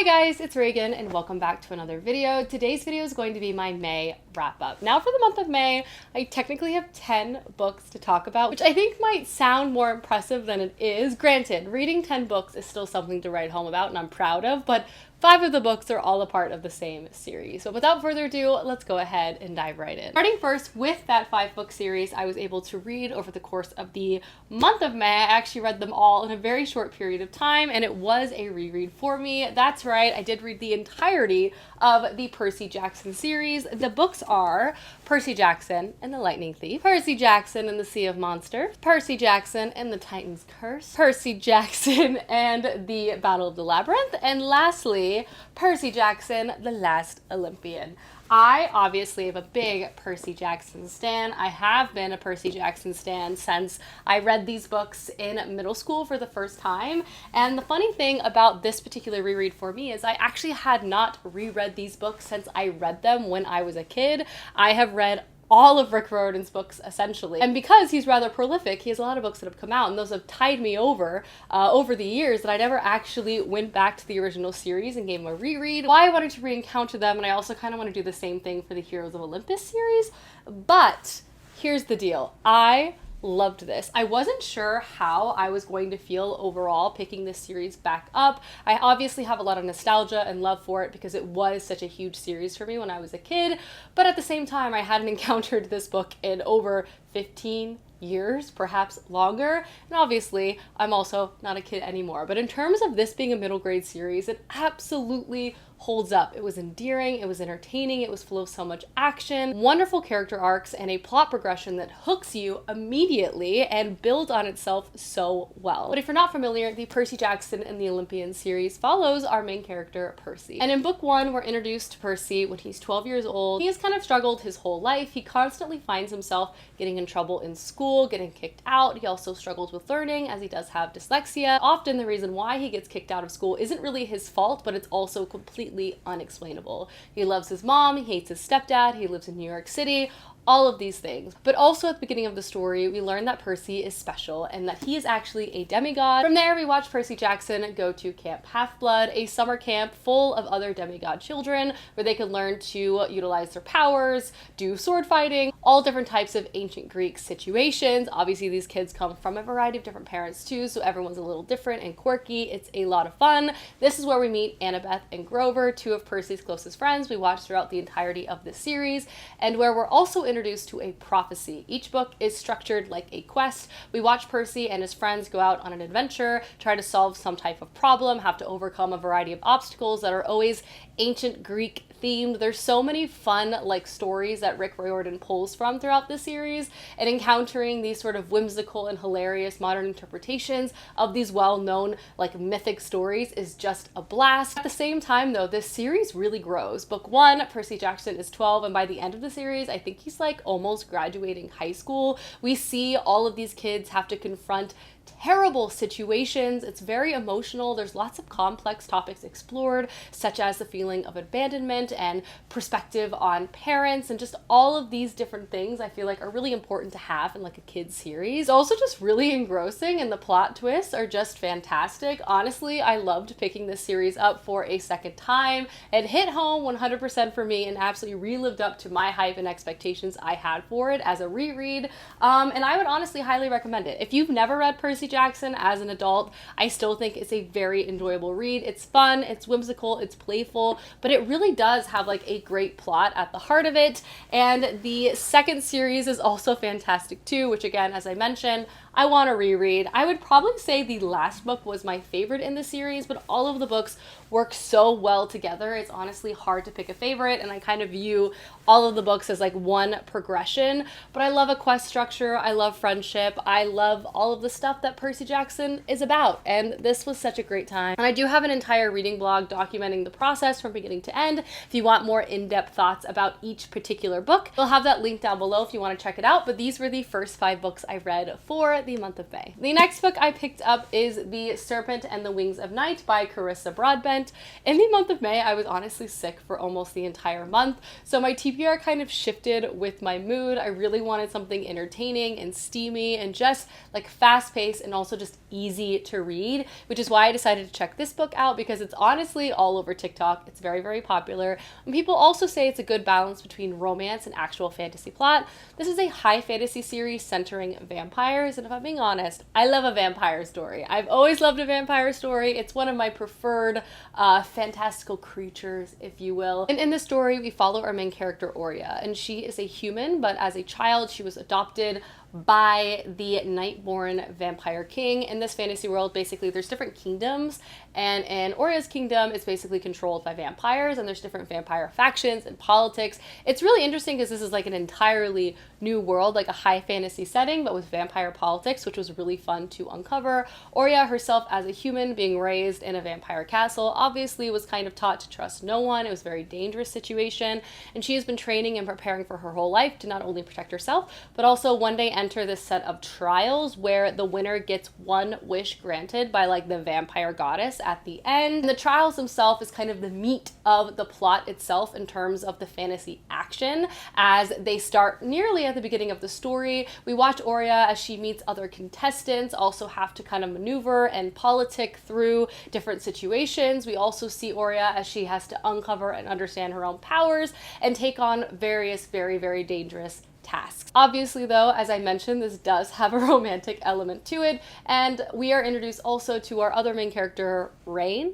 Hi guys, it's Reagan and welcome back to another video. Today's video is going to be my May wrap-up. Now for the month of May, I technically have 10 books to talk about, which I think might sound more impressive than it is. Granted, reading 10 books is still something to write home about and I'm proud of, but 5 of the books are all a part of the same series. So without further ado, let's go ahead and dive right in. Starting first with that 5-book series I was able to read over the course of the month of May. I actually read them all in a very short period of time and it was a reread for me. That's right, I did read the entirety of the Percy Jackson series. The books are Percy Jackson and the Lightning Thief, Percy Jackson and the Sea of Monsters, Percy Jackson and the Titan's Curse, Percy Jackson and the Battle of the Labyrinth, and lastly, Percy Jackson, The Last Olympian. I obviously am a big Percy Jackson stan. I have been a Percy Jackson stan since I read these books in middle school for the first time. And the funny thing about this particular reread for me is I actually had not reread these books since I read them when I was a kid. I have read all of Rick Riordan's books, essentially. And because he's rather prolific, he has a lot of books that have come out, and those have tied me over the years that I never actually went back to the original series and gave them a reread. Why I wanted to re-encounter them, and I also kind of want to do the same thing for the Heroes of Olympus series, but here's the deal. I loved this. I wasn't sure how I was going to feel overall picking this series back up. I obviously have a lot of nostalgia and love for it because it was such a huge series for me when I was a kid, but at the same time I hadn't encountered this book in over 15 years, perhaps longer, and obviously I'm also not a kid anymore. But in terms of this being a middle grade series, it absolutely holds up. It was endearing, it was entertaining, it was full of so much action, wonderful character arcs, and a plot progression that hooks you immediately and builds on itself so well. But if you're not familiar, the Percy Jackson and the Olympians series follows our main character, Percy. And in book 1, we're introduced to Percy when he's 12 years old. He has kind of struggled his whole life. He constantly finds himself getting in trouble in school, getting kicked out. He also struggles with learning as he does have dyslexia. Often the reason why he gets kicked out of school isn't really his fault, but it's also completely unexplainable. He loves his mom, he hates his stepdad, he lives in New York City, all of these things. But also at the beginning of the story, we learn that Percy is special and that he is actually a demigod. From there, we watch Percy Jackson go to Camp Half-Blood, a summer camp full of other demigod children where they can learn to utilize their powers, do sword fighting, all different types of ancient Greek situations. Obviously, these kids come from a variety of different parents too, so everyone's a little different and quirky. It's a lot of fun. This is where we meet Annabeth and Grover, two of Percy's closest friends we watch throughout the entirety of the series, and where we're also introduced to a prophecy. Each book is structured like a quest. We watch Percy and his friends go out on an adventure, try to solve some type of problem, have to overcome a variety of obstacles that are always ancient Greek themed. There's so many fun stories that Rick Riordan pulls from throughout this series, and encountering these sort of whimsical and hilarious modern interpretations of these well-known mythic stories is just a blast. At the same time though, this series really grows. Book 1, Percy Jackson is 12, and by the end of the series I think he's almost graduating high school. We see all of these kids have to confront terrible situations. It's very emotional. There's lots of complex topics explored, such as the feeling of abandonment and perspective on parents, and just all of these different things I feel are really important to have in a kid's series. It's also just really engrossing, and the plot twists are just fantastic. Honestly, I loved picking this series up for a second time. It hit home 100% for me and absolutely relived up to my hype and expectations I had for it as a reread. And I would honestly highly recommend it. If you've never read Percy Jackson as an adult, I still think it's a very enjoyable read. It's fun, it's whimsical, it's playful, but it really does have a great plot at the heart of it. And the second series is also fantastic too, which again, as I mentioned, I want to reread. I would probably say the last book was my favorite in the series, but all of the books work so well together. It's honestly hard to pick a favorite, and I kind of view all of the books as one progression. But I love a quest structure, I love friendship, I love all of the stuff that Percy Jackson is about, and this was such a great time. And I do have an entire reading blog documenting the process from beginning to end. If you want more in-depth thoughts about each particular book, I'll have that link down below if you want to check it out. But these were the first 5 books I read for for the month of May. The next book I picked up is The Serpent and the Wings of Night by Carissa Broadbent. In the month of May, I was honestly sick for almost the entire month, so my TBR kind of shifted with my mood. I really wanted something entertaining and steamy and just like fast-paced and also just easy to read, which is why I decided to check this book out because it's honestly all over TikTok. It's very, very popular. And people also say it's a good balance between romance and actual fantasy plot. This is a high fantasy series centering vampires, and if I'm being honest, I love a vampire story. I've always loved a vampire story. It's one of my preferred fantastical creatures, if you will. And in this story, we follow our main character, Aurea, and she is a human, but as a child, she was adopted by the Nightborn vampire king. In this fantasy world, basically there's different kingdoms, and in Aurea's kingdom, it's basically controlled by vampires, and there's different vampire factions and politics. It's really interesting because this is like an entirely new world, like a high fantasy setting, but with vampire politics, which was really fun to uncover. Aurea herself, as a human being raised in a vampire castle, obviously was kind of taught to trust no one. It was a very dangerous situation, and she has been training and preparing for her whole life to not only protect herself, but also one day enter this set of trials where the winner gets one wish granted by like the vampire goddess at the end. And the trials themselves is kind of the meat of the plot itself in terms of the fantasy action as they start nearly at the beginning of the story. We watch Aurea as she meets other contestants, also have to kind of maneuver and politic through different situations. We also see Aurea as she has to uncover and understand her own powers and take on various very, very dangerous tasks. Obviously though, as I mentioned, this does have a romantic element to it, and we are introduced also to our other main character, Ryan,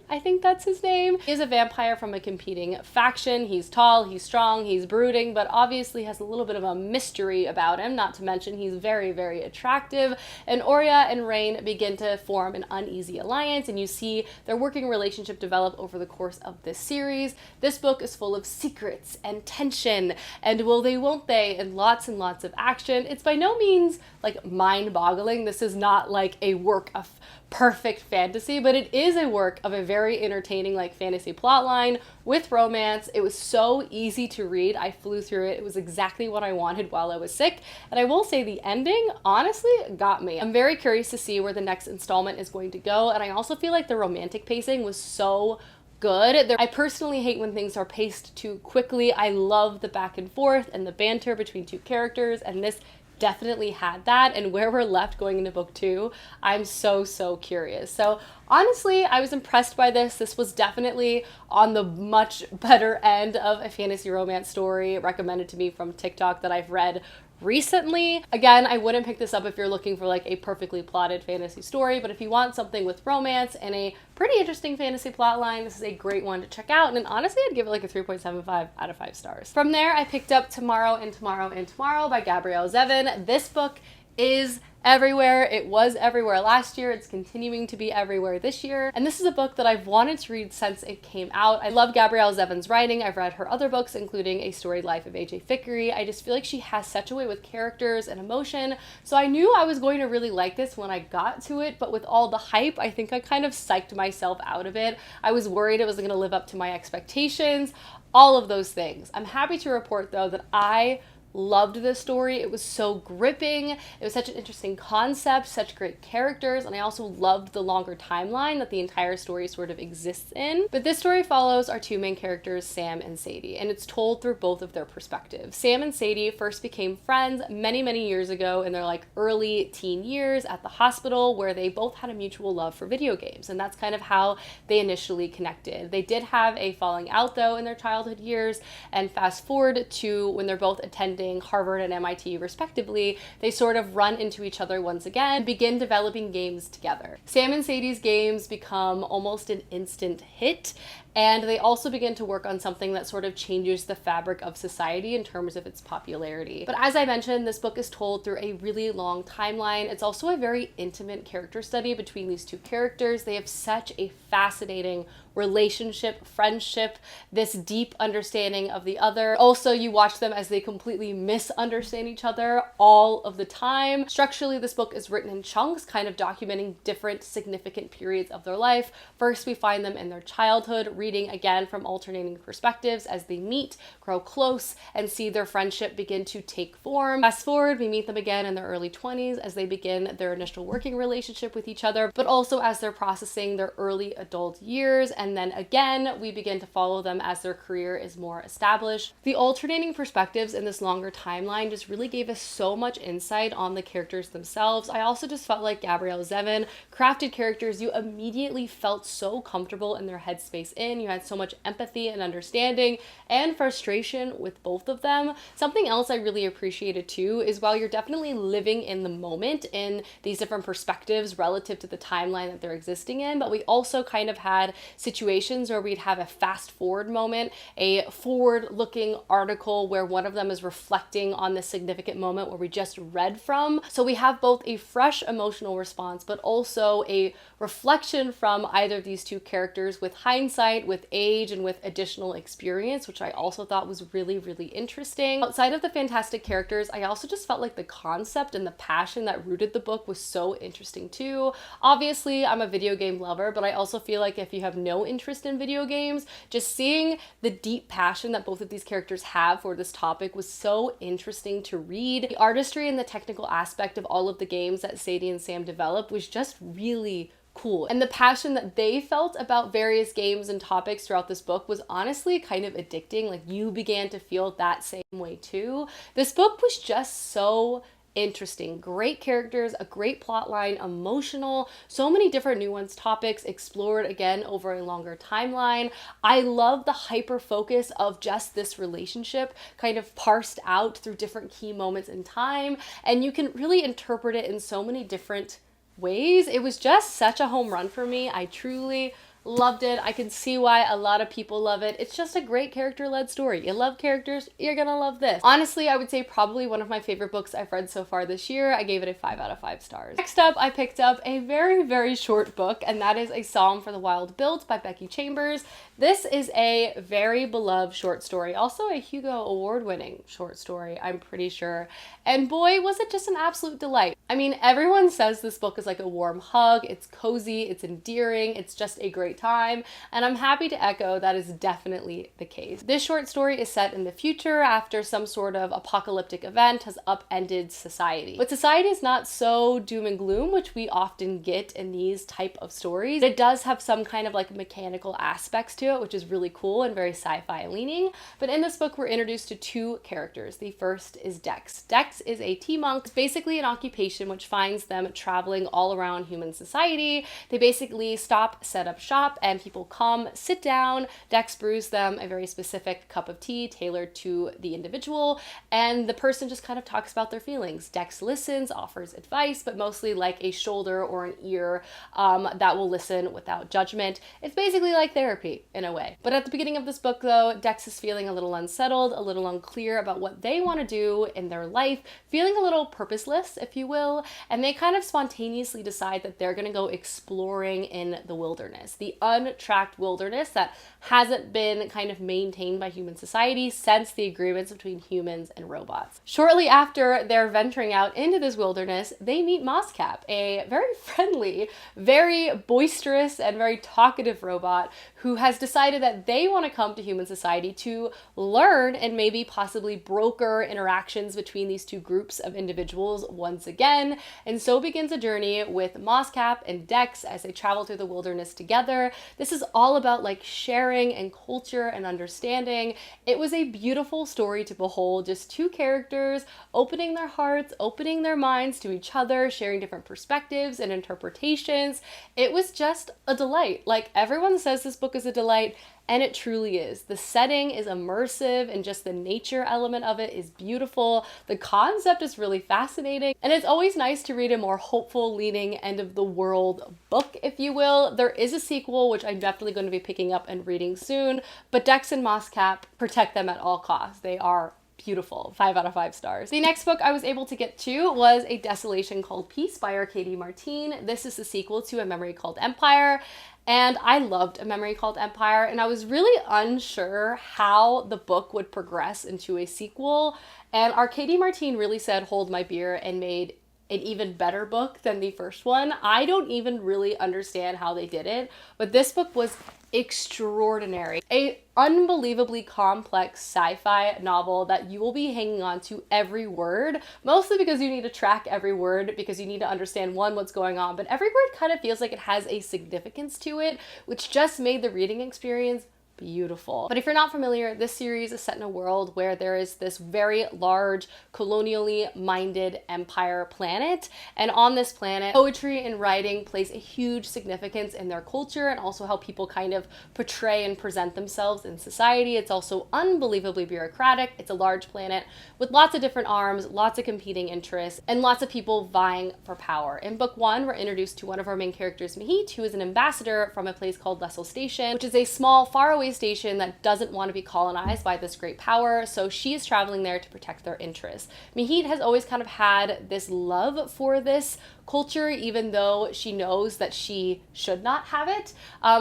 I think that's his name. He is a vampire from a competing faction. He's tall, he's strong, he's brooding, but obviously has a little bit of a mystery about him, not to mention he's very, very attractive. And Aurea and Ryan begin to form an uneasy alliance, and you see their working relationship develop over the course of this series. This book is full of secrets and tension, and will they, won't they, and lots of action. It's by no means like mind-boggling. This is not like a work of perfect fantasy, but it is a work of a very entertaining like fantasy plotline with romance. It was so easy to read. I flew through it. It was exactly what I wanted while I was sick. And I will say the ending honestly got me. I'm very curious to see where the next installment is going to go. And I also feel like the romantic pacing was so good. I personally hate when things are paced too quickly. I love the back and forth and the banter between two characters, and this definitely had that. And where we're left going into book 2, I'm so curious. So honestly, I was impressed by this. This was definitely on the much better end of a fantasy romance story recommended to me from TikTok that I've read recently. Again, I wouldn't pick this up if you're looking for like a perfectly plotted fantasy story, but if you want something with romance and a pretty interesting fantasy plotline, this is a great one to check out. And honestly, I'd give it like a 3.75 out of 5 stars. From there, I picked up Tomorrow and Tomorrow and Tomorrow by Gabrielle Zevin. This book is everywhere. It was everywhere last year. It's continuing to be everywhere this year. And this is a book that I've wanted to read since it came out. I love Gabrielle Zevin's writing. I've read her other books, including A Storied Life of A.J. Fickery. I just feel like she has such a way with characters and emotion. So I knew I was going to really like this when I got to it, but with all the hype, I think I kind of psyched myself out of it. I was worried it wasn't going to live up to my expectations, all of those things. I'm happy to report though that I loved this story. It was so gripping. It was such an interesting concept, such great characters, and I also loved the longer timeline that the entire story sort of exists in. But this story follows our two main characters, Sam and Sadie, and it's told through both of their perspectives. Sam and Sadie first became friends many years ago in their like early teen years at the hospital, where they both had a mutual love for video games, and that's kind of how they initially connected. They did have a falling out though in their childhood years, and fast forward to when they're both attending Harvard and MIT respectively, they sort of run into each other once again and begin developing games together. Sam and Sadie's games become almost an instant hit, and they also begin to work on something that sort of changes the fabric of society in terms of its popularity. But as I mentioned, this book is told through a really long timeline. It's also a very intimate character study between these two characters. They have such a fascinating relationship, friendship, this deep understanding of the other. Also, you watch them as they completely misunderstand each other all of the time. Structurally, this book is written in chunks, kind of documenting different significant periods of their life. First, we find them in their childhood, reading again from alternating perspectives as they meet, grow close, and see their friendship begin to take form. Fast forward, we meet them again in their early 20s as they begin their initial working relationship with each other, but also as they're processing their early adult years. And then again, we begin to follow them as their career is more established. The alternating perspectives in this longer timeline just really gave us so much insight on the characters themselves. I also just felt like Gabrielle Zevin crafted characters you immediately felt so comfortable in their headspace in. You had so much empathy and understanding and frustration with both of them. Something else I really appreciated too is while you're definitely living in the moment in these different perspectives relative to the timeline that they're existing in, but we also kind of had situations where we'd have a fast forward moment, a forward looking article where one of them is reflecting on the significant moment where we just read from. So we have both a fresh emotional response, but also a reflection from either of these two characters with hindsight, with age, and with additional experience, which I also thought was really, really interesting. Outside of the fantastic characters, I also just felt like the concept and the passion that rooted the book was so interesting too. Obviously, I'm a video game lover, but I also feel like if you have no interest in video games, just seeing the deep passion that both of these characters have for this topic was so interesting to read. The artistry and the technical aspect of all of the games that Sadie and Sam developed was just really cool. And the passion that they felt about various games and topics throughout this book was honestly kind of addicting. Like, you began to feel that same way too. This book was just so interesting. Great characters, a great plot line, emotional, so many different nuanced topics explored again over a longer timeline. I love the hyper focus of just this relationship kind of parsed out through different key moments in time, and you can really interpret it in so many different ways. It was just such a home run for me. I truly loved it. I can see why a lot of people love it. It's just a great character-led story. You love characters, you're gonna love this. Honestly, I would say probably one of my favorite books I've read so far this year. I gave it a 5 out of 5 stars. Next up, I picked up a very, very short book, and that is A Psalm for the Wild Built by Becky Chambers. This is a very beloved short story, also a Hugo Award-winning short story, I'm pretty sure. And boy, was it just an absolute delight. I mean, everyone says this book is like a warm hug. It's cozy, it's endearing, it's just a great time, and I'm happy to echo that is definitely the case. This short story is set in the future after some sort of apocalyptic event has upended society. But society is not so doom and gloom, which we often get in these type of stories. It does have some kind of like mechanical aspects to it, which is really cool and very sci-fi leaning. But in this book, we're introduced to two characters. The first is Dex. Dex is a tea monk. It's basically an occupation which finds them traveling all around human society. They basically stop, set up shop, and people come, sit down. Dex brews them a very specific cup of tea tailored to the individual, and the person just kind of talks about their feelings. Dex listens, offers advice, but mostly like a shoulder or an ear that will listen without judgment. It's basically like therapy in a way. But at the beginning of this book though, Dex is feeling a little unsettled, a little unclear about what they want to do in their life, feeling a little purposeless, if you will, and they kind of spontaneously decide that they're going to go exploring in the wilderness, the untracked wilderness that hasn't been kind of maintained by human society since the agreements between humans and robots. Shortly after they're venturing out into this wilderness, they meet Moscap, a very friendly, very boisterous, and very talkative robot who has decided that they want to come to human society to learn and maybe possibly broker interactions between these two groups of individuals once again. And so begins a journey with Moscap and Dex as they travel through the wilderness together. This is all about like sharing and culture and understanding. It was a beautiful story to behold, just two characters opening their hearts, opening their minds to each other, sharing different perspectives and interpretations. It was just a delight. Like, everyone says this book is a delight, and it truly is. The setting is immersive, and just the nature element of it is beautiful. The concept is really fascinating, and it's always nice to read a more hopeful leaning end of the world book, if you will. There is a sequel, which I'm definitely going to be picking up and reading soon, but Dex and Moscap, protect them at all costs. They are beautiful. 5 out of 5 stars. The next book I was able to get to was A Desolation Called Peace by Arcady Martin. This is the sequel to A Memory Called Empire. And I loved A Memory Called Empire, and I was really unsure how the book would progress into a sequel. And Arcady Martin really said, hold my beer, and made an even better book than the first one. I don't even really understand how they did it, but this book was extraordinary. A unbelievably complex sci-fi novel that you will be hanging on to every word, mostly because you need to track every word, because you need to understand, one, what's going on, but every word kind of feels like it has a significance to it, which just made the reading experience beautiful. But if you're not familiar, this series is set in a world where there is this very large colonially minded empire planet, and on this planet poetry and writing plays a huge significance in their culture and also how people kind of portray and present themselves in society. It's also unbelievably bureaucratic. It's a large planet with lots of different arms, lots of competing interests, and lots of people vying for power. In book 1, we're introduced to one of our main characters, Mahit, who is an ambassador from a place called Desolation, which is a small, faraway station that doesn't want to be colonized by this great power, so she is traveling there to protect their interests. Mahit has always kind of had this love for this culture, even though she knows that she should not have it.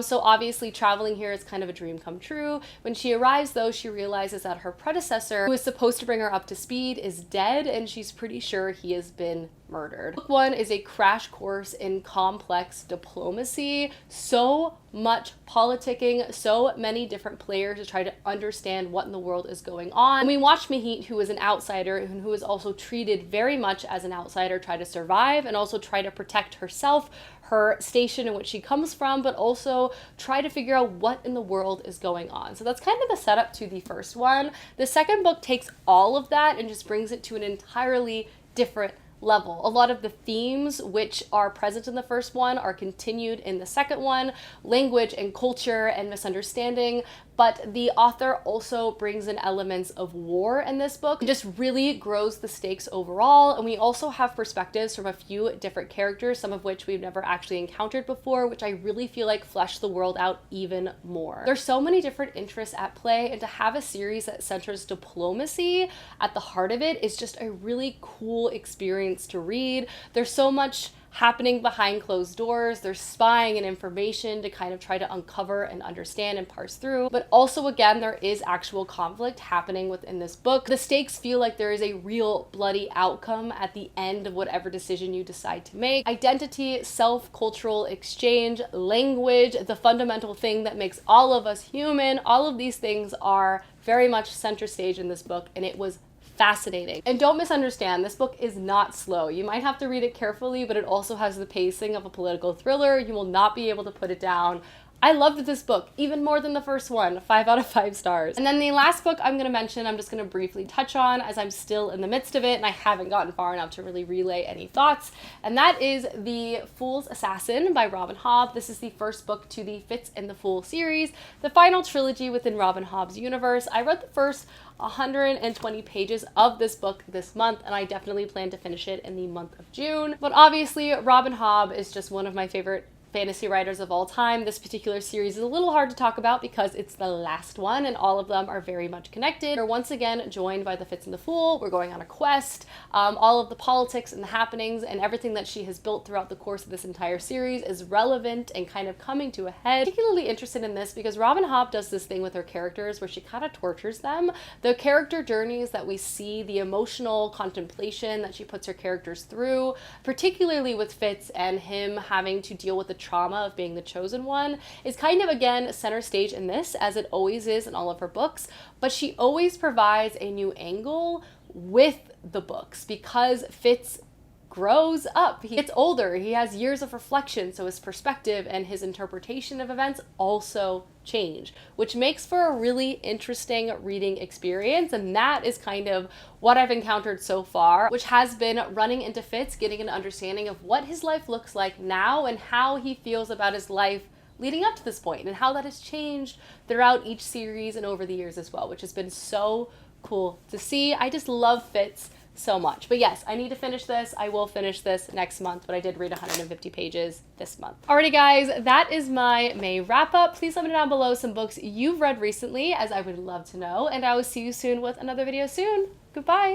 So obviously traveling here is kind of a dream come true. When she arrives, though, she realizes that her predecessor, who is supposed to bring her up to speed, is dead, and she's pretty sure he has been murdered. Book 1 is a crash course in complex diplomacy. So much politicking, so many different players to try to understand what in the world is going on. And we watch Mahit, who is an outsider and who is also treated very much as an outsider, try to survive and also try to protect herself, her station in which she comes from, but also try to figure out what in the world is going on. So that's kind of the setup to the first one. The second book takes all of that and just brings it to an entirely different level. A lot of the themes which are present in the first one are continued in the second one, language and culture and misunderstanding, but the author also brings in elements of war in this book. It just really grows the stakes overall, and we also have perspectives from a few different characters, some of which we've never actually encountered before, which I really feel like flesh the world out even more. There's so many different interests at play, and to have a series that centers diplomacy at the heart of it is just a really cool experience to read. There's so much happening behind closed doors. There's spying and information to kind of try to uncover and understand and parse through. But also, again, there is actual conflict happening within this book. The stakes feel like there is a real bloody outcome at the end of whatever decision you decide to make. Identity, self-cultural exchange, language, the fundamental thing that makes all of us human, all of these things are very much center stage in this book, and it was fascinating. And don't misunderstand, this book is not slow. You might have to read it carefully, but it also has the pacing of a political thriller. You will not be able to put it down. I loved this book even more than the first one, 5 out of 5 stars. And then the last book I'm going to mention, I'm just going to briefly touch on as I'm still in the midst of it and I haven't gotten far enough to really relay any thoughts. And that is The Fool's Assassin by Robin Hobb. This is the first book to the Fitz and the Fool series, the final trilogy within Robin Hobb's universe. I read the first 120 pages of this book this month, and I definitely plan to finish it in the month of June. But obviously, Robin Hobb is just one of my favorite fantasy writers of all time. This particular series is a little hard to talk about because it's the last one and all of them are very much connected. We're once again joined by the Fitz and the Fool. We're going on a quest. All of the politics and the happenings and everything that she has built throughout the course of this entire series is relevant and kind of coming to a head. Particularly interested in this because Robin Hobb does this thing with her characters where she kind of tortures them. The character journeys that we see, the emotional contemplation that she puts her characters through, particularly with Fitz and him having to deal with the trauma of being the chosen one, is kind of again center stage in this, as it always is in all of her books, but she always provides a new angle with the books because Fitz grows up, he gets older, he has years of reflection, so his perspective and his interpretation of events also change, which makes for a really interesting reading experience. And that is kind of what I've encountered so far, which has been running into Fitz, getting an understanding of what his life looks like now and how he feels about his life leading up to this point and how that has changed throughout each series and over the years as well, which has been so cool to see. I just love Fitz so much. But yes, I need to finish this. I will finish this next month, but I did read 150 pages this month. Alrighty guys, that is my May wrap up. Please let me know down below some books you've read recently, as I would love to know, and I will see you soon with another video soon. Goodbye.